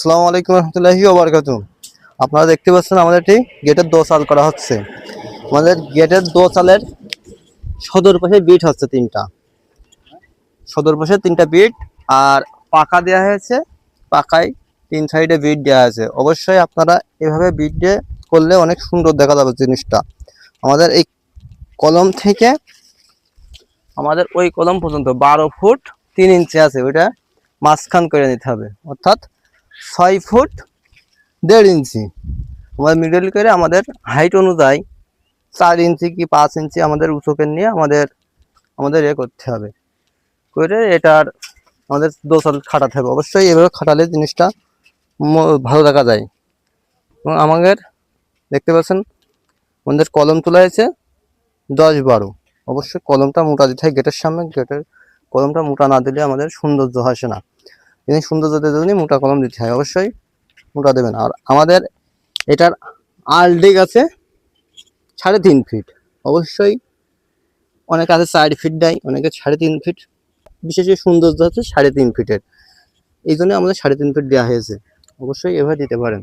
আসসালামু আলাইকুম রহমতুল্লাহি ওয়া বারাকাতুহু। আপনারা দেখতে পাচ্ছেন আমাদের এটি গেটের দোচাল করা হচ্ছে। আমাদের গেটের দোচালের সদর পাশে বিট হচ্ছে তিনটা, সদর পাশে তিনটা বিট আর পাকা দেওয়া হয়েছে। পাকায় তিন সাইডে বিট দেওয়া আছে। অবশ্যই আপনারা এভাবে বিট দিয়ে করলে অনেক সুন্দর দেখা যাবে জিনিসটা। আমাদের এই কলম থেকে আমাদের ওই কলম পর্যন্ত 12 ফুট 3 ইঞ্চি আছে, ওইটা মাঝখান করে নিতে হবে, অর্থাৎ 6 ফুট 1.5 ইঞ্চি আমাদের মিডল করে আমাদের হাইট অনুযায়ী 4 ইঞ্চি কি 5 ইঞ্চি আমাদের উঁচুকে নিয়ে আমাদের করতে হবে, করে এটার আমাদের দোসাল খাটাতে হবে। অবশ্যই এভাবে খাটালে জিনিসটা ভালো দেখা যায়। এবং আমাদের দেখতে পাচ্ছেন আমাদের কলম তোলা হয়েছে 10-12। অবশ্যই কলমটা মোটা দিতে হয় গেটের সামনে, গেটের কলমটা মোটা না দিলে আমাদের সৌন্দর্য আসে না। এই সৌন্দর্য দিতে জন্য মোটা কলম দিতে হয়, অবশ্যই মোটা দেবেন। আর আমাদের এটার আলডিক আছে 3.5 ফিট। অবশ্যই অনেকে আছে 4 ফিট দেয়, অনেকে 3.5 ফিট। বিশেষ সৌন্দর্য হচ্ছে 3.5 ফিটের, এই জন্য আমাদের 3.5 ফিট দেওয়া হয়েছে। অবশ্যই এভাবে দিতে পারেন।